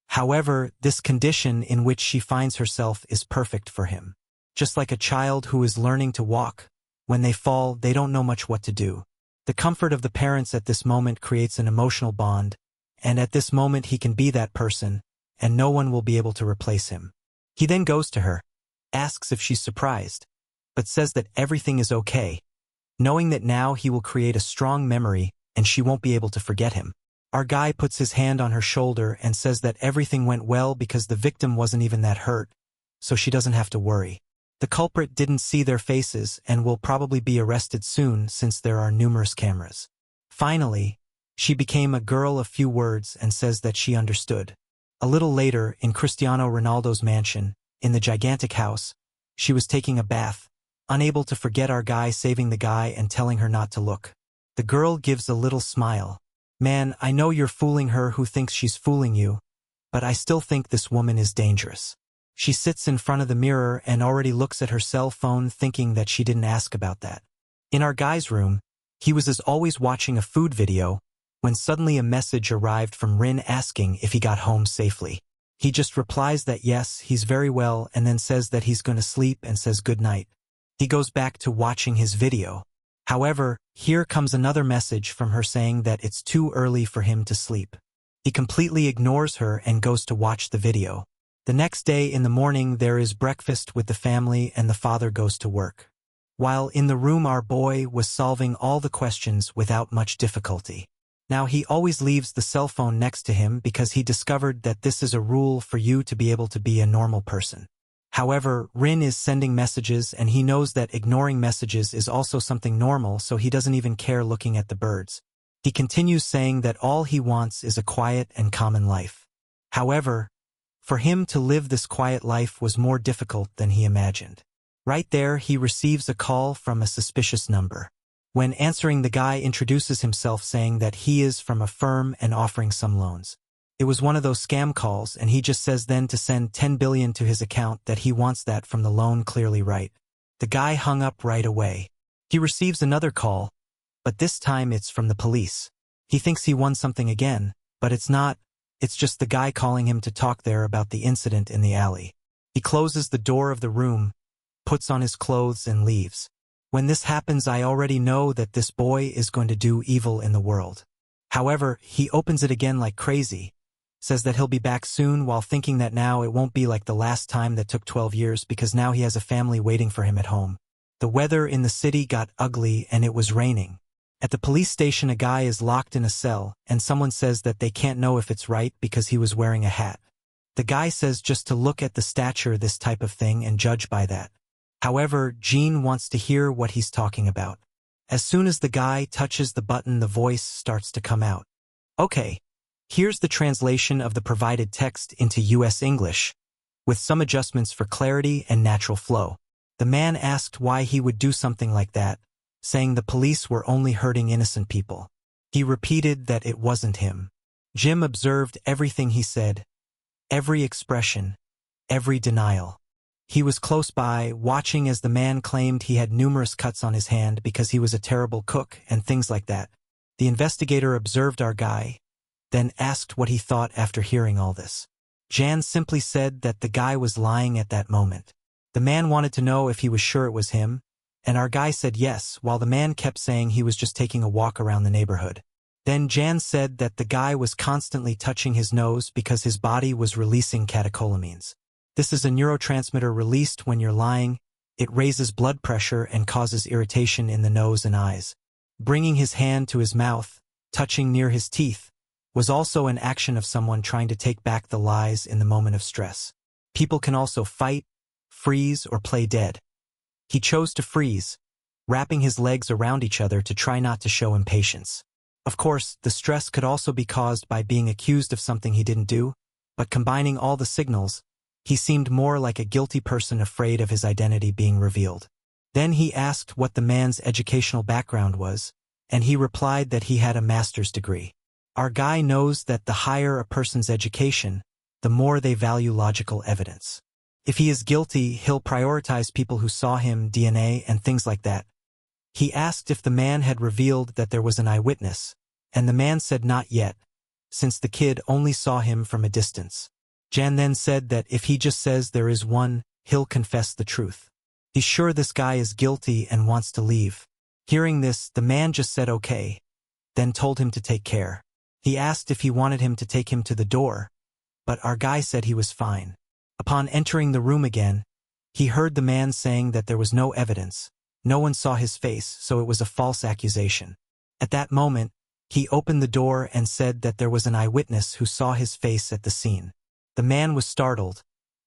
However, this condition in which she finds herself is perfect for him. just like a child who is learning to walk. When they fall, they don't know much what to do. The comfort of the parents at this moment creates an emotional bond, and at this moment he can be that person, and no one will be able to replace him. He then goes to her, asks if she's surprised, but says that everything is okay, knowing that now he will create a strong memory and she won't be able to forget him. Our guy puts his hand on her shoulder and says that everything went well because the victim wasn't even that hurt, so she doesn't have to worry. The culprit didn't see their faces and will probably be arrested soon since there are numerous cameras. Finally, she became a girl of few words and says that she understood. A little later, in Cristiano Ronaldo's mansion, in the gigantic house, she was taking a bath, unable to forget our guy saving the guy and telling her not to look. The girl gives a little smile. Man, I know you're fooling her who thinks she's fooling you, but I still think this woman is dangerous. She sits in front of the mirror and already looks at her cell phone thinking that she didn't ask about that. In our guy's room, he was as always watching a food video when suddenly a message arrived from Rin asking if he got home safely. He just replies that yes, he's very well and then says that he's going to sleep and says good night. He goes back to watching his video. However, here comes another message from her saying that it's too early for him to sleep. He completely ignores her and goes to watch the video. The next day in the morning there is breakfast with the family and the father goes to work. While in the room our boy was solving all the questions without much difficulty. Now he always leaves the cell phone next to him because he discovered that this is a rule for you to be able to be a normal person. However, Rin is sending messages and he knows that ignoring messages is also something normal, so he doesn't even care looking at the birds. He continues saying that all he wants is a quiet and common life. However, for him to live this quiet life was more difficult than he imagined. Right there, he receives a call from a suspicious number. When answering, the guy introduces himself saying that he is from a firm and offering some loans. It was one of those scam calls and he just says then to send 10 billion to his account, that he wants that from the loan clearly right. The guy hung up right away. He receives another call, but this time it's from the police. He thinks he won something again, but it's not. It's just the guy calling him to talk there about the incident in the alley. He closes the door of the room, puts on his clothes and leaves. When this happens, I already know that this boy is going to do evil in the world. However, he opens it again like crazy, says that he'll be back soon while thinking that now it won't be like the last time that took 12 years because now he has a family waiting for him at home. The weather in the city got ugly and it was raining. At the police station, a guy is locked in a cell and someone says that they can't know if it's right because he was wearing a hat. The guy says just to look at the stature, this type of thing, and judge by that. However, Jean wants to hear what he's talking about. As soon as the guy touches the button, the voice starts to come out. Okay. Here's the translation of the provided text into US English, with some adjustments for clarity and natural flow. The man asked why he would do something like that, saying the police were only hurting innocent people. He repeated that it wasn't him. Jim observed everything he said, every expression, every denial. He was close by, watching as the man claimed he had numerous cuts on his hand because he was a terrible cook and things like that. The investigator observed our guy, then asked what he thought after hearing all this. Jan simply said that the guy was lying at that moment. The man wanted to know if he was sure it was him, and our guy said yes, while the man kept saying he was just taking a walk around the neighborhood. Then Jan said that the guy was constantly touching his nose because his body was releasing catecholamines. This is a neurotransmitter released when you're lying. It raises blood pressure and causes irritation in the nose and eyes. Bringing his hand to his mouth, touching near his teeth, was also an action of someone trying to take back the lies in the moment of stress. People can also fight, freeze, or play dead. He chose to freeze, wrapping his legs around each other to try not to show impatience. Of course, the stress could also be caused by being accused of something he didn't do, but combining all the signals, he seemed more like a guilty person afraid of his identity being revealed. Then he asked what the man's educational background was, and he replied that he had a master's degree. Our guy knows that the higher a person's education, the more they value logical evidence. If he is guilty, he'll prioritize people who saw him, DNA, and things like that. He asked if the man had revealed that there was an eyewitness, and the man said not yet, since the kid only saw him from a distance. Jan then said that if he just says there is one, he'll confess the truth. He's sure this guy is guilty and wants to leave. Hearing this, the man just said okay, then told him to take care. He asked if he wanted him to take him to the door, but our guy said he was fine. Upon entering the room again, he heard the man saying that there was no evidence. No one saw his face, so it was a false accusation. At that moment, he opened the door and said that there was an eyewitness who saw his face at the scene. The man was startled,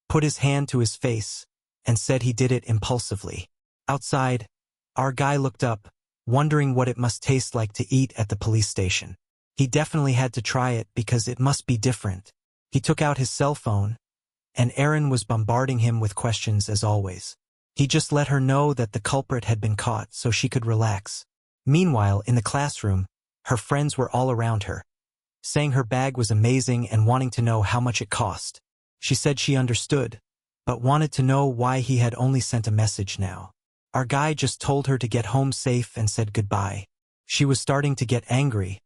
put his hand to his face, and said he did it impulsively. Outside, our guy looked up, wondering what it must taste like to eat at the police station. He definitely had to try it because it must be different. He took out his cell phone, and Erin was bombarding him with questions as always. He just let her know that the culprit had been caught so she could relax. Meanwhile, in the classroom, her friends were all around her, saying her bag was amazing and wanting to know how much it cost. She said she understood, but wanted to know why he had only sent a message now. Our guy just told her to get home safe and said goodbye. She was starting to get angry,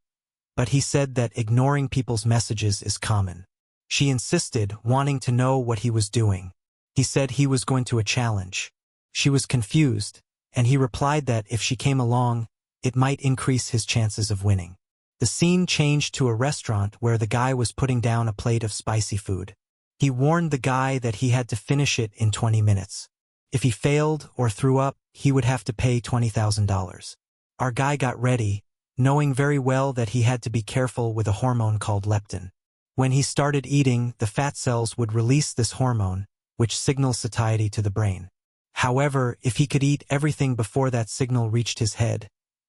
but he said that ignoring people's messages is common. She insisted, wanting to know what he was doing. He said he was going to a challenge. She was confused, and he replied that if she came along, it might increase his chances of winning. The scene changed to a restaurant where the guy was putting down a plate of spicy food. He warned the guy that he had to finish it in 20 minutes. If he failed or threw up, he would have to pay $20,000. Our guy got ready, knowing very well that he had to be careful with a hormone called leptin. When he started eating, the fat cells would release this hormone, which signals satiety to the brain. However, if he could eat everything before that signal reached his head,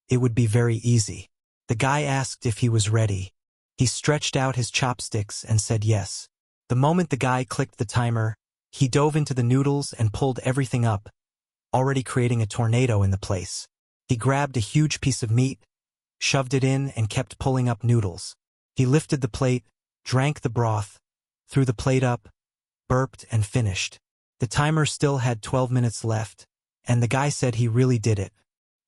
it would be very easy. The guy asked if he was ready. He stretched out his chopsticks and said yes. The moment the guy clicked the timer, he dove into the noodles and pulled everything up, already creating a tornado in the place. He grabbed a huge piece of meat, shoved it in, and kept pulling up noodles. He lifted the plate, drank the broth, threw the plate up, burped, and finished. The timer still had 12 minutes left, and the guy said he really did it.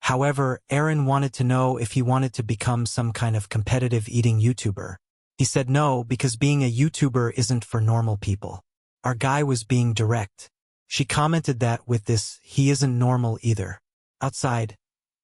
However, Erin wanted to know if he wanted to become some kind of competitive eating YouTuber. He said no, because being a YouTuber isn't for normal people. Our guy was being direct. She commented that with this, he isn't normal either. Outside,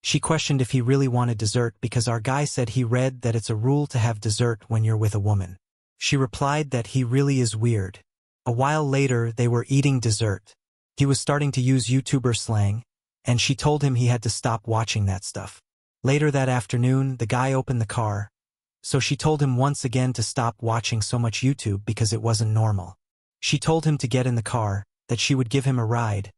she questioned if he really wanted dessert because our guy said he read that it's a rule to have dessert when you're with a woman. She replied that he really is weird. A while later, they were eating dessert. He was starting to use YouTuber slang, and she told him he had to stop watching that stuff. Later that afternoon, the guy opened the car, so she told him once again to stop watching so much YouTube because it wasn't normal. She told him to get in the car, that she would give him a ride,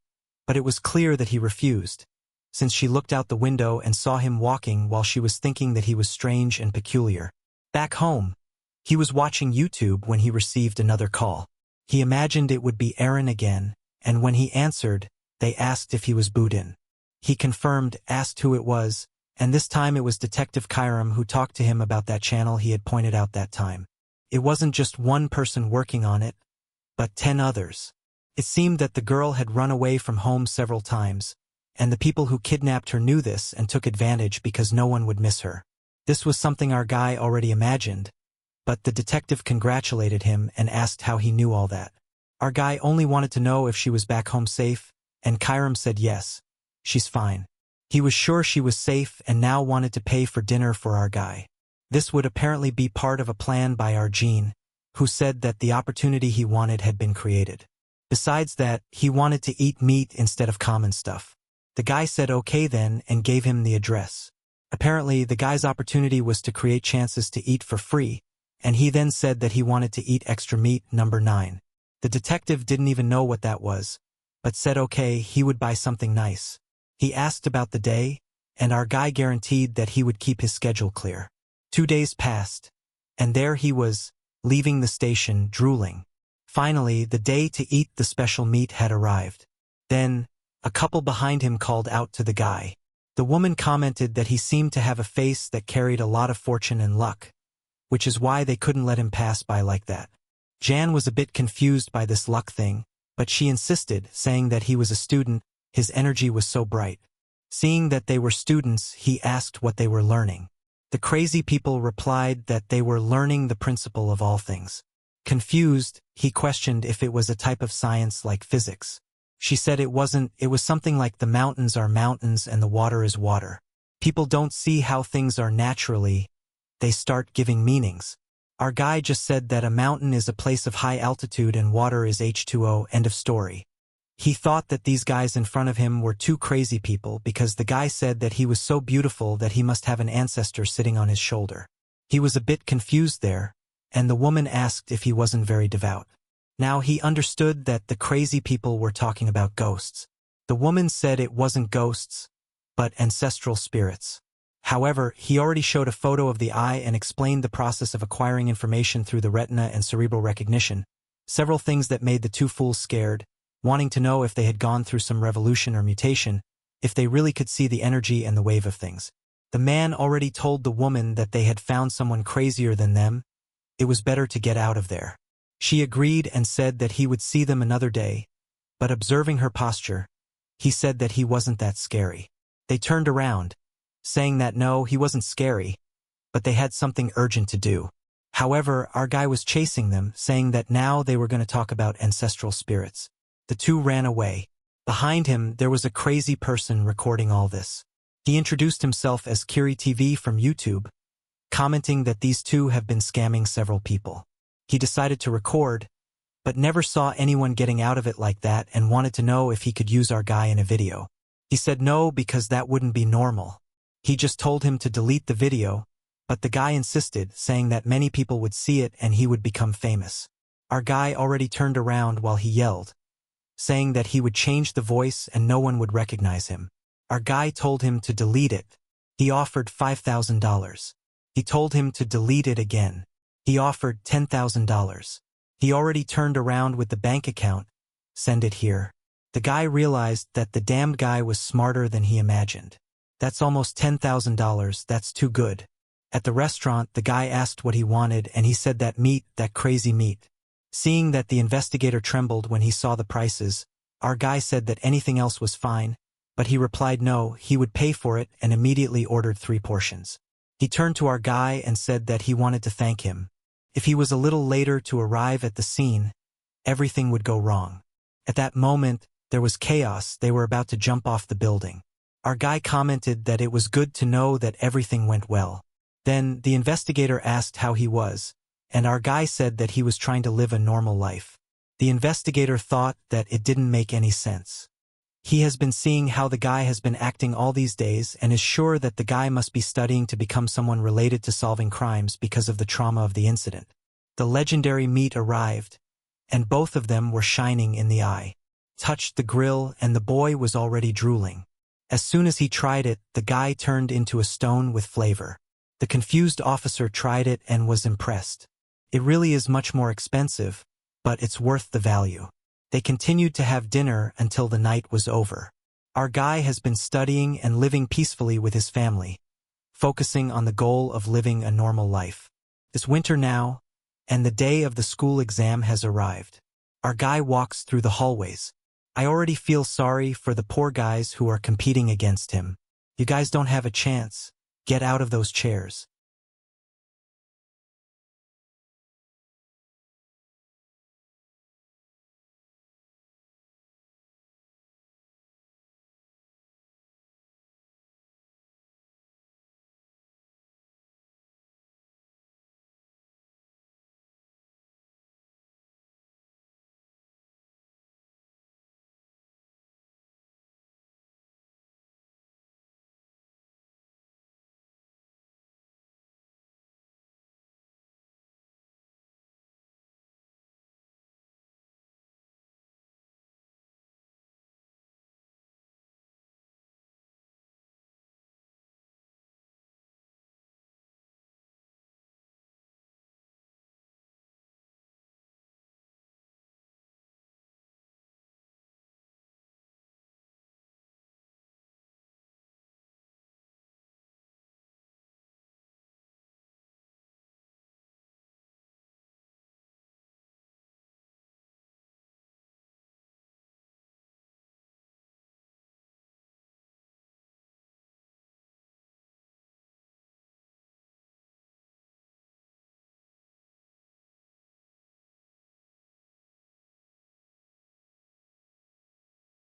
but it was clear that he refused, since she looked out the window and saw him walking while she was thinking that he was strange and peculiar. Back home, he was watching YouTube when he received another call. He imagined it would be Erin again, and when he answered, they asked if he was Boudin. He confirmed, asked who it was, and this time it was Detective Kairam who talked to him about that channel he had pointed out that time. It wasn't just one person working on it, but 10 others. It seemed that the girl had run away from home several times, and the people who kidnapped her knew this and took advantage because no one would miss her. This was something our guy already imagined, but the detective congratulated him and asked how he knew all that. Our guy only wanted to know if she was back home safe, and Kairam said yes, she's fine. He was sure she was safe and now wanted to pay for dinner for our guy. This would apparently be part of a plan by our Jean, who said that the opportunity he wanted had been created. Besides that, he wanted to eat meat instead of common stuff. The guy said okay then and gave him the address. Apparently, the guy's opportunity was to create chances to eat for free, and he then said that he wanted to eat extra meat number 9. The detective didn't even know what that was, but said okay, he would buy something nice. He asked about the day, and our guy guaranteed that he would keep his schedule clear. 2 days passed, and there he was, leaving the station, drooling. Finally, the day to eat the special meat had arrived. Then, a couple behind him called out to the guy. The woman commented that he seemed to have a face that carried a lot of fortune and luck, which is why they couldn't let him pass by like that. Jan was a bit confused by this luck thing, but she insisted, saying that he was a student, his energy was so bright. Seeing that they were students, he asked what they were learning. The crazy people replied that they were learning the principle of all things. Confused, he questioned if it was a type of science like physics. She said it was something like the mountains are mountains and the water is water. People don't see how things are naturally. They start giving meanings. Our guy just said that a mountain is a place of high altitude and water is H2O, end of story. He thought that these guys in front of him were two crazy people because the guy said that he was so beautiful that he must have an ancestor sitting on his shoulder. He was a bit confused there, and the woman asked if he wasn't very devout. Now he understood that the crazy people were talking about ghosts. The woman said it wasn't ghosts, but ancestral spirits. However, he already showed a photo of the eye and explained the process of acquiring information through the retina and cerebral recognition, several things that made the two fools scared, wanting to know if they had gone through some revolution or mutation, if they really could see the energy and the wave of things. The man already told the woman that they had found someone crazier than them. It was better to get out of there. She agreed and said that he would see them another day, but observing her posture, he said that he wasn't that scary. They turned around, saying that no, he wasn't scary, but they had something urgent to do. However, our guy was chasing them, saying that now they were going to talk about ancestral spirits. The two ran away. Behind him, there was a crazy person recording all this. He introduced himself as Kiri TV from YouTube, commenting that these two have been scamming several people. He decided to record, but never saw anyone getting out of it like that and wanted to know if he could use our guy in a video. He said no because that wouldn't be normal. He just told him to delete the video, but the guy insisted, saying that many people would see it and he would become famous. Our guy already turned around while he yelled, saying that he would change the voice and no one would recognize him. Our guy told him to delete it. He offered $5,000. He told him to delete it again. He offered $10,000. He already turned around with the bank account. Send it here. The guy realized that the damned guy was smarter than he imagined. That's almost $10,000, that's too good. At the restaurant, the guy asked what he wanted and he said that meat, that crazy meat. Seeing that the investigator trembled when he saw the prices, our guy said that anything else was fine, but he replied no, he would pay for it and immediately ordered 3 portions. He turned to our guy and said that he wanted to thank him. If he was a little later to arrive at the scene, everything would go wrong. At that moment, there was chaos. They were about to jump off the building. Our guy commented that it was good to know that everything went well. Then, the investigator asked how he was, and our guy said that he was trying to live a normal life. The investigator thought that it didn't make any sense. He has been seeing how the guy has been acting all these days and is sure that the guy must be studying to become someone related to solving crimes because of the trauma of the incident. The legendary meat arrived, and both of them were shining in the eye. Touched the grill and the boy was already drooling. As soon as he tried it, the guy turned into a stone with flavor. The confused officer tried it and was impressed. It really is much more expensive, but it's worth the value. They continued to have dinner until the night was over. Our guy has been studying and living peacefully with his family, focusing on the goal of living a normal life. It's winter now, and the day of the school exam has arrived. Our guy walks through the hallways. I already feel sorry for the poor guys who are competing against him. You guys don't have a chance. Get out of those chairs.